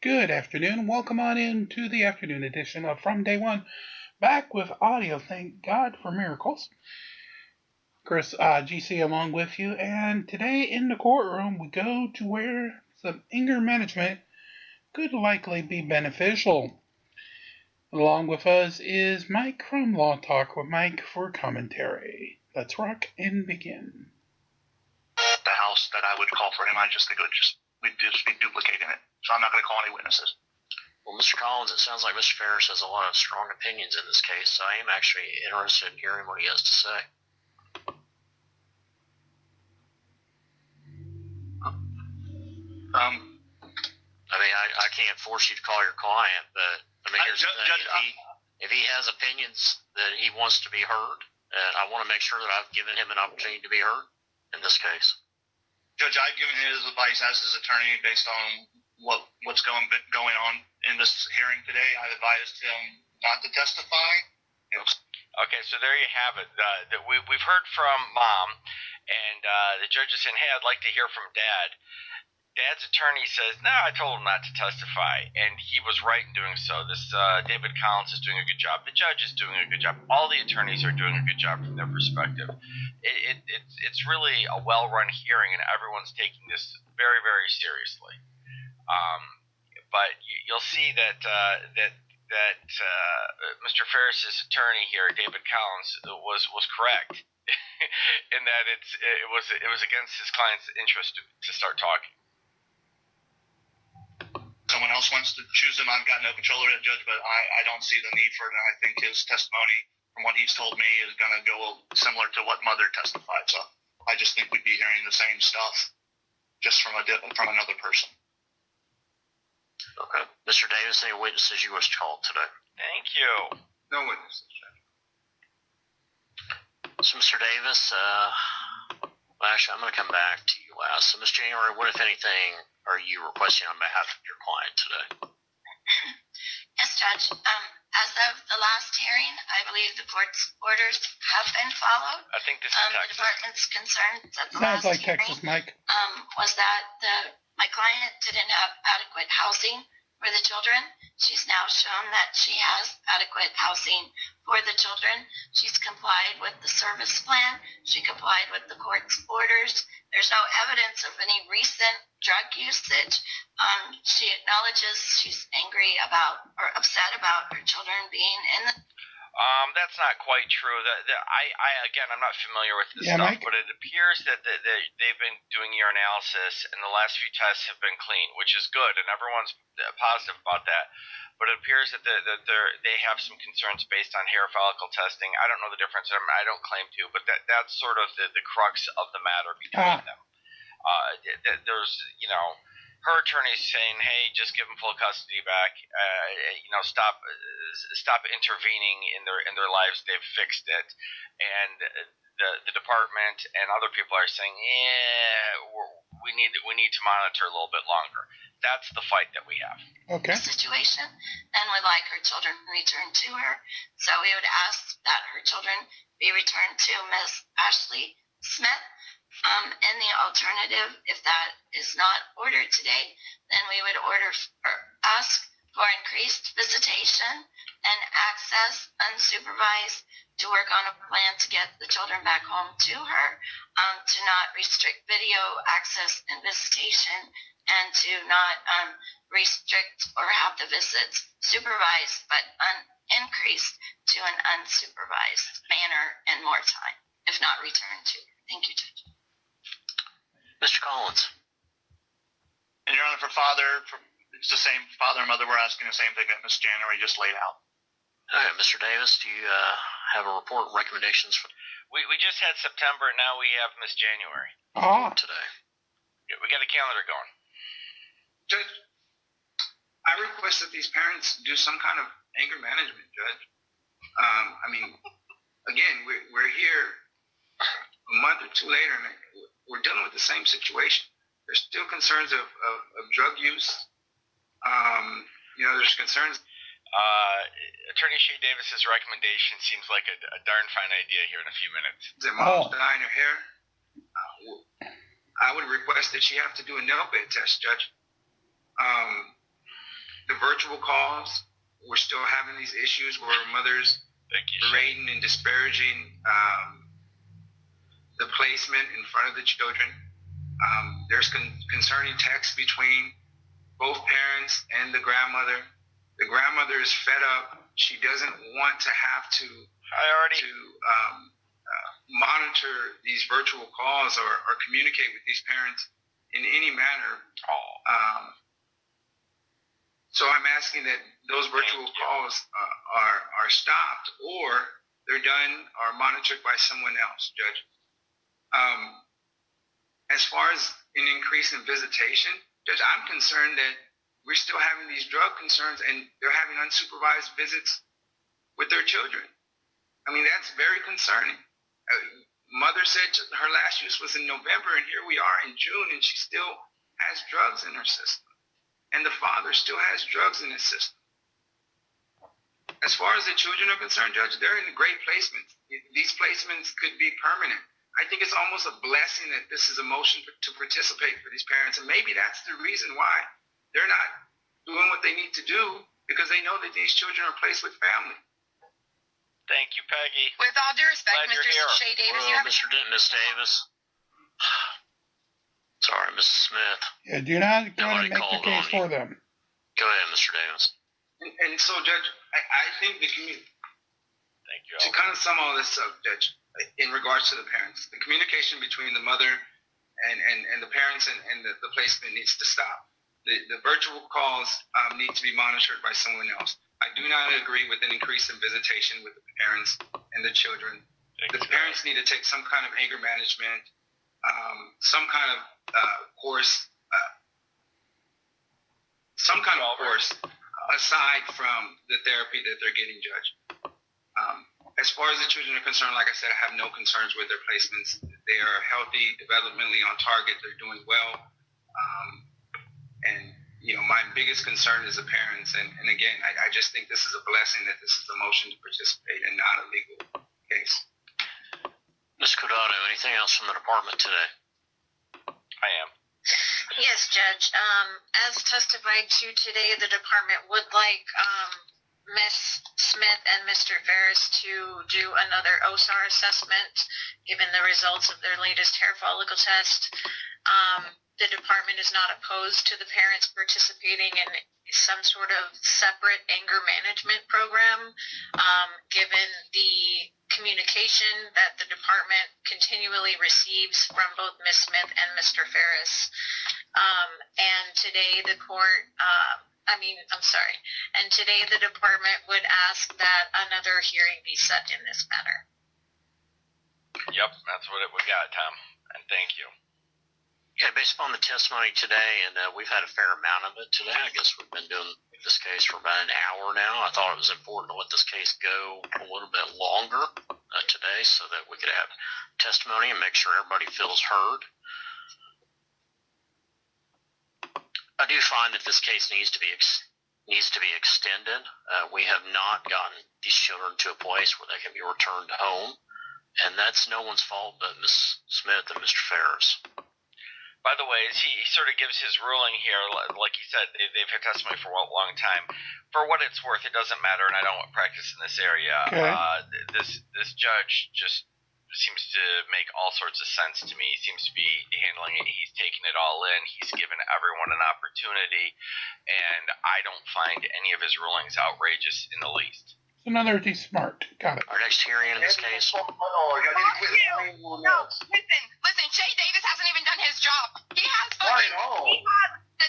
Good afternoon. Welcome on in to the afternoon edition of From Day One. Back with audio. Thank God for miracles. Chris, GC along with you. And today in the courtroom, we go to where some anger management could likely be beneficial. Along with us is Mike from Law Talk with Mike for commentary. Let's rock and begin. The house that I would call for him, I just think we'd just be duplicating it. So I'm not going to call any witnesses. Well, Mr. Collins, it sounds like Mr. Ferris has a lot of strong opinions in this case, so I am actually interested in hearing what he has to say. I mean, I can't force you to call your client, but I mean, here's the thing: if he has opinions that he wants to be heard, and I want to make sure that I've given him an opportunity to be heard in this case. Judge, I've given his advice as his attorney based on what's going on in this hearing today. I advised him not to testify. Okay, so there you have it. We've heard from Mom, and the judge is saying, hey, I'd like to hear from Dad. Dad's attorney says, no, I told him not to testify, and he was right in doing so. This David Collins is doing a good job. The judge is doing a good job. All the attorneys are doing a good job from their perspective. It's really a well-run hearing, and everyone's taking this very, very seriously. But you'll see that Mr. Ferris's attorney here, David Collins, was correct in that it was against his client's interest to start talking. Someone else wants to choose him. I've got no control over it, Judge, but I don't see the need for it. And I think his testimony, from what he's told me, is going to go similar to what Mother testified. So I just think we'd be hearing the same stuff, just from another person. Okay. Mr. Davis, any witnesses you wish to call today? Thank you. No witnesses, So, Judge. Mr. Davis, actually, I'm going to come back to you last. So, Ms. January, what, if anything, are you requesting on behalf of your client today? Yes, Judge. As of the last hearing, I believe the court's orders have been followed. I think this is Texas. The department's concerns at the Sounds last like hearing Texas, Mike. was that my client didn't have adequate housing for the children. She's now shown that she has adequate housing for the children. She's complied with the service plan. She complied with the court's orders. There's no evidence of any recent drug usage. She acknowledges she's angry about or upset about her children being in the... That's not quite true. I'm not familiar with this stuff, Mike? but it appears that they've been doing urinalysis, and the last few tests have been clean, which is good, and everyone's positive about that. But it appears that they have some concerns based on hair follicle testing. I don't know the difference. I don't claim to, but that's sort of the crux of the matter between them. There's, her attorney's saying, hey, just give them full custody back. Stop intervening in their lives. They've fixed it. And the department and other people are saying, we need to monitor a little bit longer. That's the fight that we have. Okay. Situation and would like her children returned to her. So we would ask that her children be returned to Ms. Ashley Smith. And the alternative, if that is not ordered today, then we would ask for increased visitation and access unsupervised to work on a plan to get the children back home to her, to not restrict video access and visitation, and to not restrict or have the visits supervised but increased to an unsupervised manner and more time, if not returned to. Thank you, Judge. Mr. Collins. And Your Honor, it's the same father and mother. We're asking the same thing that Ms. January just laid out. All right, Mr. Davis, do you have a report recommendations for? We just had September, and now we have Miss January Today. Yeah, we got a calendar going. Judge, I request that these parents do some kind of anger management, Judge. Again, we're here a month or two later, and we're dealing with the same situation. There's still concerns of drug use. There's concerns. Attorney Shea Davis's recommendation seems like a darn fine idea here in a few minutes. That mom's dyeing her hair. I would request that she have to do a nail bed test, Judge. the virtual calls, we're still having these issues where mothers berating and disparaging the placement in front of the children. There's concerning texts between both parents and the grandmother. The grandmother is fed up. She doesn't want to have to monitor these virtual calls or communicate with these parents in any manner. So I'm asking that those virtual calls are stopped, or they're done or monitored by someone else, Judge. As far as an increase in visitation, Judge, I'm concerned that we're still having these drug concerns and they're having unsupervised visits with their children. I mean, that's very concerning. Mother said her last use was in November, and here we are in June, and she still has drugs in her system. And the father still has drugs in his system. As far as the children are concerned, Judge, they're in great placements. These placements could be permanent. I think it's almost a blessing that this is a motion to participate for these parents, and maybe that's the reason why they're not doing what they need to do, because they know that these children are placed with family. Thank you, Peggy. With all due respect, Glad Mr. you're here. Shea Davis, Well, Miss Davis. Sorry, Mrs. Smith. Yeah, do not go Nobody and make the called case on for you. them. Go ahead, Mr. Davis. And so, Judge, I think the community, Thank you. to kind of sum all this up, Judge, in regards to the parents, the communication between the mother and the parents and the placement needs to stop. The virtual calls need to be monitored by someone else. I do not agree with an increase in visitation with the parents and the children. The parents need to take some kind of anger management, some kind of course aside from the therapy that they're getting, Judge. As far as the children are concerned, like I said, I have no concerns with their placements. They are healthy, developmentally on target. They're doing well. And, you know, my biggest concern is the parents. And again, I just think this is a blessing that this is a motion to participate and not a legal case. Ms. Codado, anything else from the department today? I am. Yes, Judge. As testified to today, the department would like Ms. Smith and Mr. Ferris to do another OSAR assessment, given the results of their latest hair follicle test. The department is not opposed to the parents participating in some sort of separate anger management program, given the communication that the department continually receives from both Ms. Smith and Mr. Ferris. And today the today the department would ask that another hearing be set in this matter. Yep, that's what we got, Tom. And thank you. Okay, based upon the testimony today, and we've had a fair amount of it today. I guess we've been doing this case for about an hour now. I thought it was important to let this case go a little bit longer today so that we could have testimony and make sure everybody feels heard. I do find that this case needs to be extended. We have not gotten these children to a place where they can be returned home, and that's no one's fault but Ms. Smith and Mr. Ferris. By the way, as he sort of gives his ruling here, like he said, they've had testimony for a long time. For what it's worth, it doesn't matter, and I don't practice in this area. Okay. This judge just seems to make all sorts of sense to me. He seems to be handling it. He's taking it all in. He's given everyone an opportunity, and I don't find any of his rulings outrageous in the least. It's another smart. Got it. Our next hearing in this case. No, listen, Shea Davis hasn't even done his job. He has the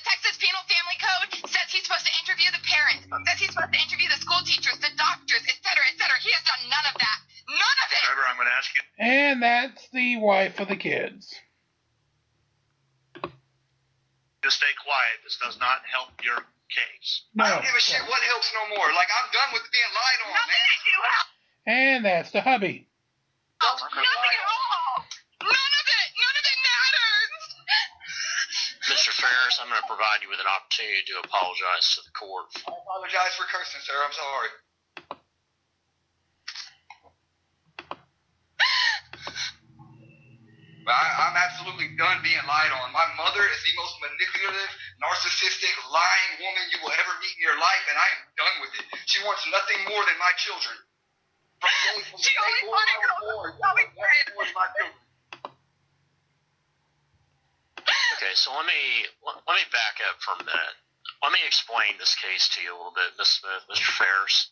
Texas Penal Family Code says he's supposed to interview the parents, says he's supposed to interview the school teachers, the doctors, et cetera, et cetera. He has done none of that. None of it. Trevor, I'm going to ask you. And that's the wife of the kids. To stay quiet. This does not help your case. No. I don't give a shit what helps no more. Like, I'm done with being lied on, man. And that's the hubby. Nothing at all. None of it matters. Mr. Ferris, I'm going to provide you with an opportunity to apologize to the court. I apologize for cursing, sir. I'm sorry. But I'm absolutely done being lied on. My mother is the most manipulative, narcissistic, lying woman you will ever meet in your life, and I am done with it. She wants nothing more than my children. She always wanted girls. my children. Okay, so let me back up for a minute. Let me explain this case to you a little bit, Ms. Smith, Mr. Ferris.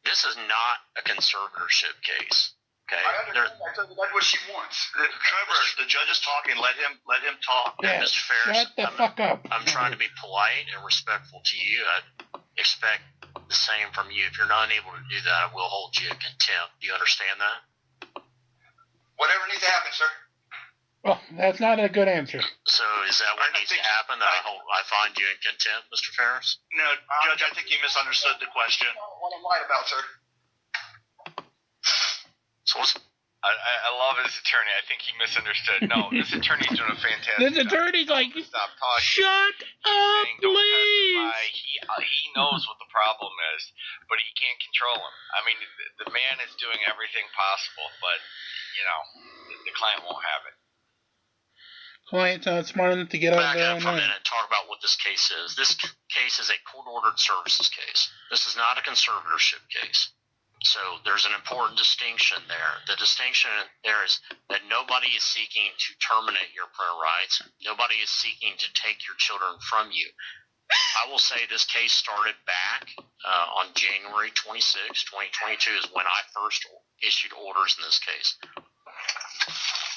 This is not a conservatorship case. Okay, I understand that. That's what she wants. Trevor, the judge is talking. Let him talk. Yeah, Mr. Ferris, shut the fuck up. I'm trying to be polite and respectful to you. I expect the same from you. If you're not able to do that, I will hold you in contempt. Do you understand that? Whatever needs to happen, sir. Well, that's not a good answer. So is that what needs to happen? That I find you in contempt, Mr. Ferris? No, Judge, I think you misunderstood the question. What I'm lied about, sir. So what's I love his attorney. I think he misunderstood. No, this attorney's doing a fantastic This job. attorney's like, Stop talking. shut up, Saying don't please. testify. He knows what the problem is, but he can't control him. I mean, the man is doing everything possible, but, you know, the client won't have it. Client's not smart enough to get out back there up on for a that. minute and talk about what this case is. This case is a court-ordered services case. This is not a conservatorship case. So there's an important distinction there. The distinction there is that nobody is seeking to terminate your parental rights. Nobody is seeking to take your children from you. I will say this case started back on January 26, 2022 is when I first issued orders in this case.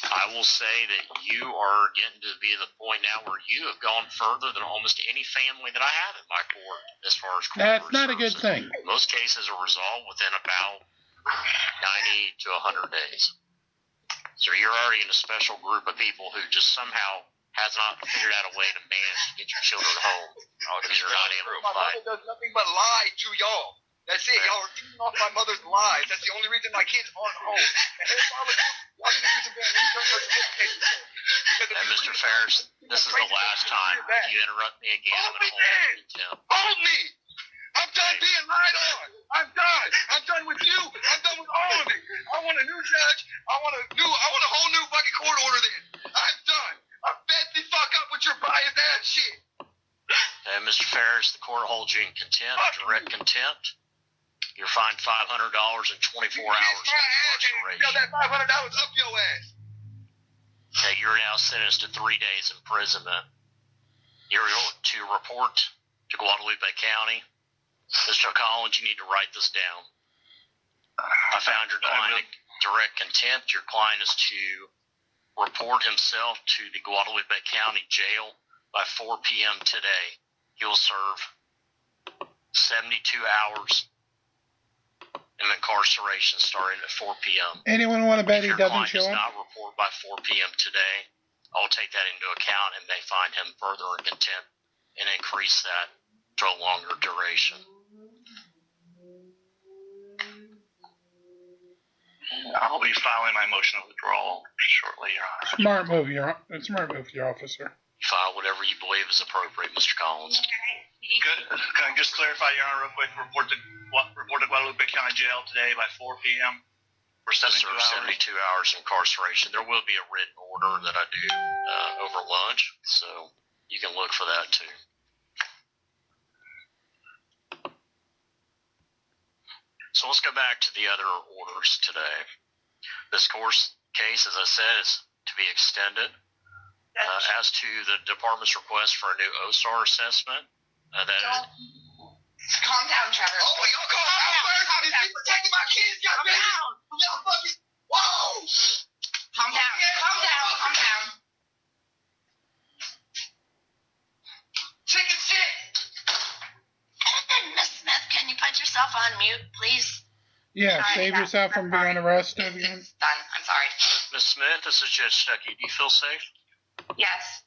I will say that you are getting to be the point now where you have gone further than almost any family that I have in my court as far as court That's not a services. good thing. Most cases are resolved within about 90 to 100 days. So you're already in a special group of people who just somehow has not figured out a way to manage to get your children home because you're not able to My fight. mother does nothing but lie to y'all. That's it. Y'all are feeding off my mother's lies. That's the only reason my kids aren't home. And if I was, y'all need to do some damn research or some education. And Mr. Ferris, this is the last time if you interrupt me again, I'm going to hold you in contempt. Hold me! I'm done being lied on. I'm done. I'm done with you. I'm done with all of it. I want a new judge. I want a whole new fucking court order then. I'm done. I'm fed the fuck up with your biased ass shit. And Mr. Ferris, the court holds you in contempt, direct contempt. You're fined $500 and 24 hours of incarceration. That $500 up your ass. Okay, you're now sentenced to 3 days imprisonment. You're to report to Guadalupe County. Mr. Collins, you need to write this down. I found your client in direct contempt. Your client is to report himself to the Guadalupe County Jail by 4 p.m. today. He will serve 72 hours in incarceration starting at 4 p.m. Anyone want to bet he If your doesn't client show does up? not report by 4 p.m. today, I'll take that into account and may find him further in contempt and increase that to a longer duration. I'll be filing my motion of withdrawal shortly, Your Honor. Smart move, your officer. You file whatever you believe is appropriate, Mr. Collins. Good. Can I just clarify, Your Honor, real quick? Report to Guadalupe County Jail today by 4 p.m. for 72 Serve hours. 72 hours incarceration. There will be a written order that I do over lunch, so you can look for that too. So let's go back to the other orders today. This case, as I said, is to be extended. As to the department's request for a new OSAR assessment, Calm down, Trevor. Oh, y'all calm down first. He's protecting my kids, goddamn. Y'all fucking. Whoa! Calm down. Chicken shit. Miss Smith, can you put yourself on mute, please? Yeah, Sorry, save yourself from being arrested again. It's done. I'm sorry. Ms. Smith, this is Judge Stuckey. Do you feel safe? Yes.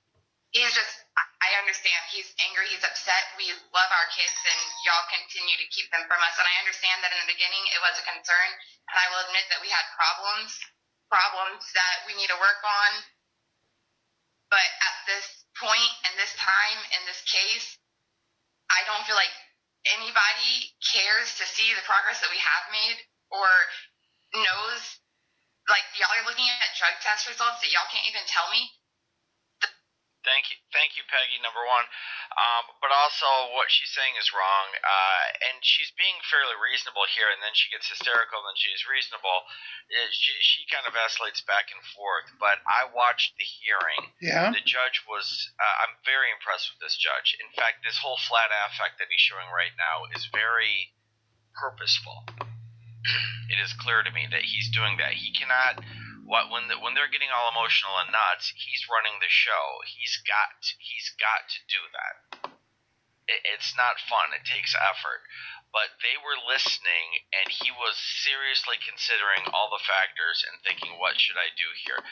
He's just, I understand. He's angry. He's upset. We love our kids, and y'all continue to keep them from us. And I understand that in the beginning it was a concern, and I will admit that we had problems that we need to work on. But at this point, and this time, in this case, I don't feel like anybody cares to see the progress that we have made or knows like, y'all are looking at drug test results that y'all can't even tell me. Thank you, Peggy. Number one, but also what she's saying is wrong, and she's being fairly reasonable here. And then she gets hysterical, and she's reasonable. She kind of vacillates back and forth. But I watched the hearing. Yeah. The judge was. I'm very impressed with this judge. In fact, this whole flat affect that he's showing right now is very purposeful. It is clear to me that he's doing that. He cannot. When they're getting all emotional and nuts, he's running the show. He's got to do that. It's not fun. It takes effort. But they were listening, and he was seriously considering all the factors and thinking, what should I do here?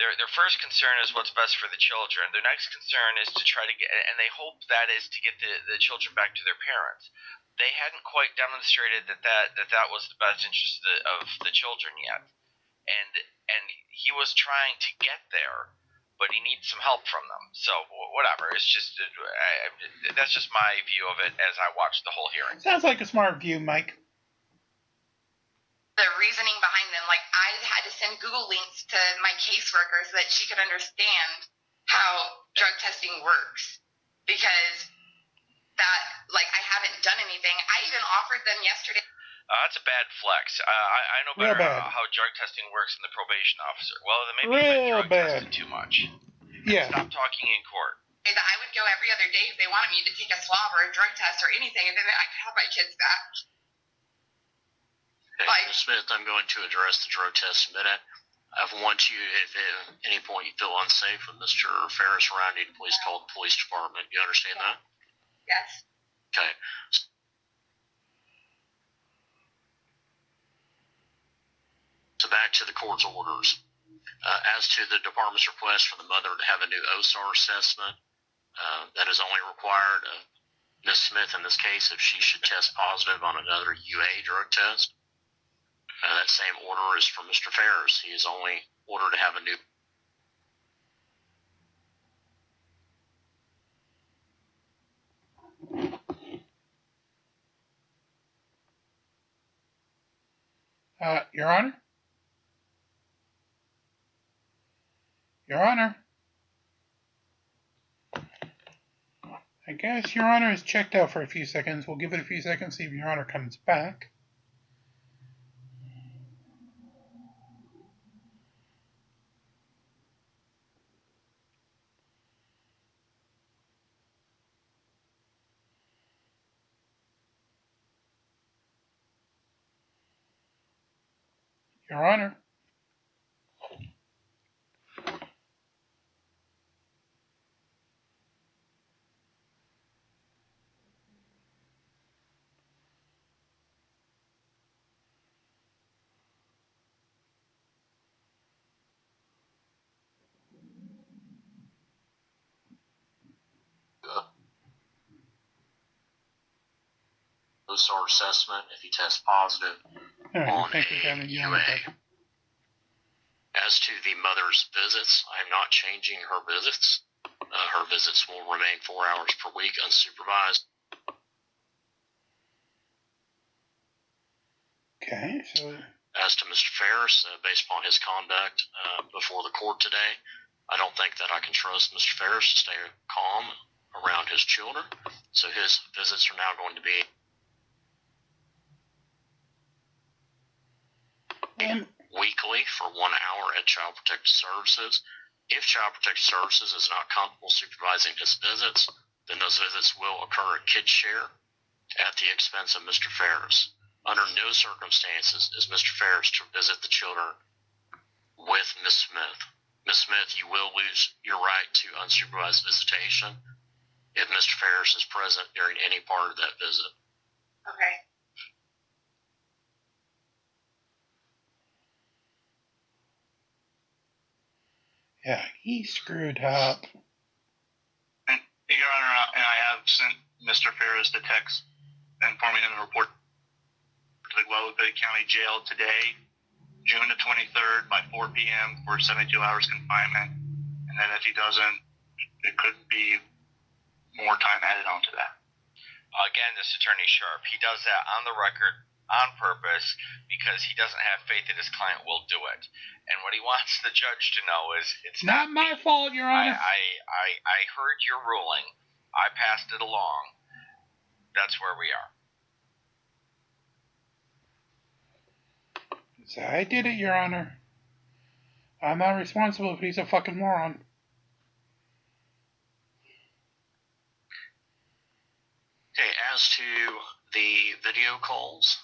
Their first concern is what's best for the children. Their next concern is to try to get, and they hope that is to get the children back to their parents. They hadn't quite demonstrated that was the best interest of the children yet, and he was trying to get there, but he needs some help from them. So whatever, it's just that's just my view of it as I watched the whole hearing. Sounds like a smart view, Mike. The reasoning behind them, like, I had to send Google links to my caseworker so that she could understand how drug testing works, because that, like, I haven't done anything. I even offered them yesterday. That's a bad flex. I know better how drug testing works than the probation officer. Well, then maybe you've been drug tested too much. Yeah. Stop talking in court. That I would go every other day if they wanted me to take a swab or a drug test or anything, and then I could have my kids back. Hey, Ms. Smith, I'm going to address the drug test in a minute. I want you, if at any point you feel unsafe with Mr. Ferris around you, to please call the police department. You understand that? Yes. Okay. So back to the court's orders. As to the department's request for the mother to have a new OSAR assessment, that is only required of Ms. Smith in this case if she should test positive on another UA drug test. That same order is for Mr. Ferris. He is only ordered to have a new. Your Honor? Your Honor? I guess Your Honor is checked out for a few seconds. We'll give it a few seconds, see if Your Honor comes back. Your Honor. OSAR assessment if he tests positive on a UA. As to the mother's visits, I am not changing her visits. Her visits will remain 4 hours per week unsupervised. Okay, so... As to Mr. Ferris, based upon his conduct before the court today, I don't think that I can trust Mr. Ferris to stay calm around his children, so his visits are now going to be weekly for 1 hour at Child Protective Services. If Child Protective Services is not comfortable supervising his visits, then those visits will occur at Kids Share at the expense of Mr. Ferris. Under no circumstances is Mr. Ferris to visit the children with Ms. Smith. Ms. Smith, you will lose your right to unsupervised visitation if Mr. Ferris is present during any part of that visit. Okay. Yeah, he screwed up. And, Your Honor, and I have sent Mr. Ferris the text informing him to report to the Guadalupe County Jail today, June the 23rd by 4 p.m. for 72 hours confinement, and then if he doesn't, it could be more time added on to that. Again, this Attorney Sharp, he does that on the record on purpose because he doesn't have faith that his client will do it. And what he wants the judge to know is it's not my fault, Your Honor. I heard your ruling. I passed it along. That's where we are. So I did it, Your Honor. I'm not responsible if he's a fucking moron. Okay, as to the video calls.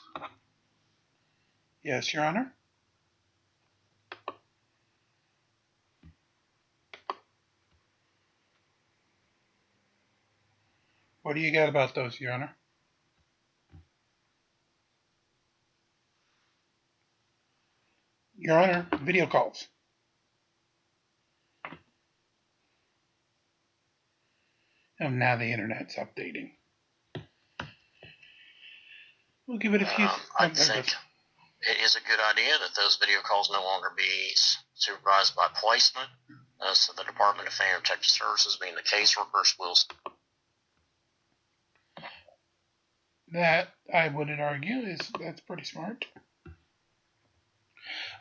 Yes, Your Honor. What do you got about those, Your Honor? Your Honor, video calls. Oh, now the internet's updating. We'll give it a few. I think it is a good idea that those video calls no longer be supervised by placement. So the Department of Family and Protective Services, being the caseworkers, will. That, I wouldn't argue, that's pretty smart.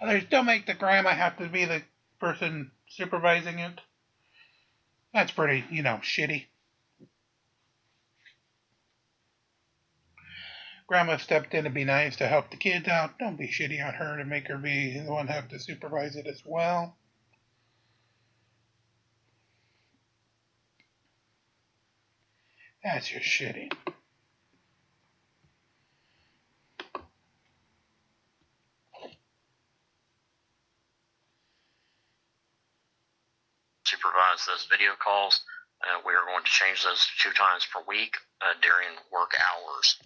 They still make the grandma have to be the person supervising it. That's pretty, shitty. Grandma stepped in to be nice to help the kids out. Don't be shitty on her to make her be the one to have to supervise it as well. That's just shitty. Supervise those video calls. We are going to change those to 2 times per week during work hours.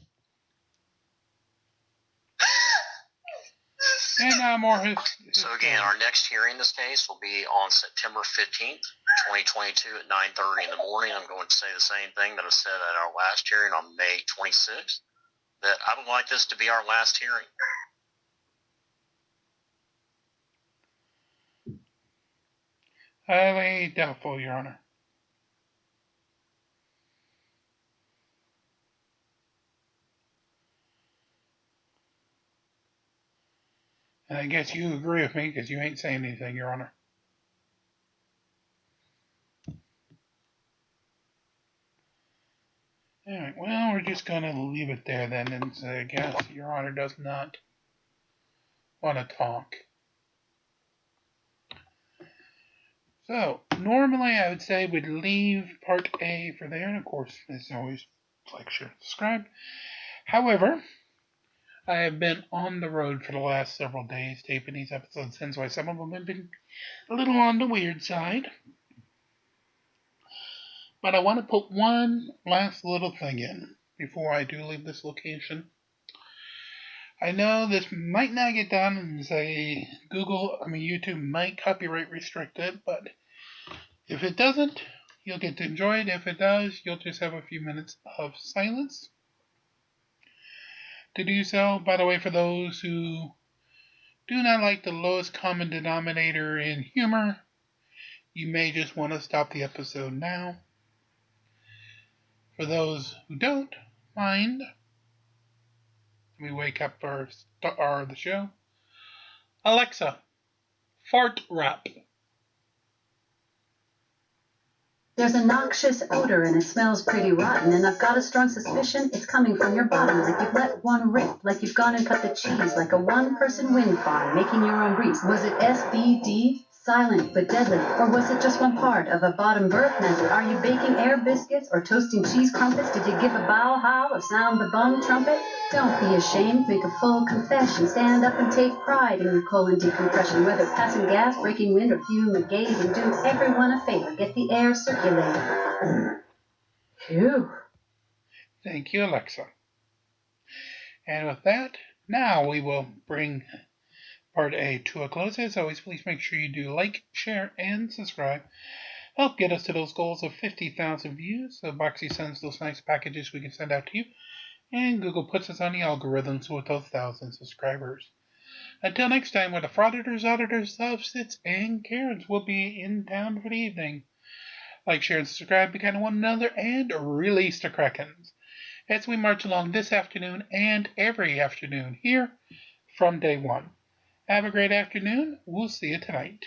And more his So again, our next hearing in this case will be on September 15th, 2022 at 9:30 in the morning. I'm going to say the same thing that I said at our last hearing on May 26th, that I would like this to be our last hearing. Highly doubtful, Your Honor. And I guess you agree with me because you ain't saying anything, Your Honor. Alright, well, we're just going to leave it there then and say, I guess Your Honor does not want to talk. So, normally I would say we'd leave Part A for there, and of course, as always, like, share, subscribe. However, I have been on the road for the last several days taping these episodes, hence why some of them have been a little on the weird side. But I want to put one last little thing in before I do leave this location. I know this might not get done and say YouTube might copyright restrict it, but if it doesn't, you'll get to enjoy it. If it does, you'll just have a few minutes of silence. To do so, by the way, for those who do not like the lowest common denominator in humor, you may just want to stop the episode now. For those who don't mind, we wake up the show. Alexa, fart rap. There's a noxious odor and it smells pretty rotten, and I've got a strong suspicion it's coming from your bottom, like you've let one rip, like you've gone and cut the cheese, like a one-person wind farm making your own grease. Was it SBD? Silent but deadly, or was it just one part of a bottom birth method? Are you baking air biscuits or toasting cheese crumpets? Did you give a bow howl or sound the bum trumpet? Don't be ashamed, make a full confession. Stand up and take pride in your colon decompression. Whether passing gas, breaking wind, or fumigating, do everyone a favor, get the air circulating. Phew. Thank you, Alexa. And with that, now we will bring Part A to a close. As always, please make sure you do like, share, and subscribe. Help get us to those goals of 50,000 views so Boxy sends those nice packages we can send out to you, and Google puts us on the algorithms with those 1,000 subscribers. Until next time, where the frauditors, auditors, subsits, and Karens will be in town for the evening. Like, share, and subscribe, be kind to one another, and release the Krakens. as we march along this afternoon and every afternoon here from day one. Have a great afternoon. We'll see you tonight.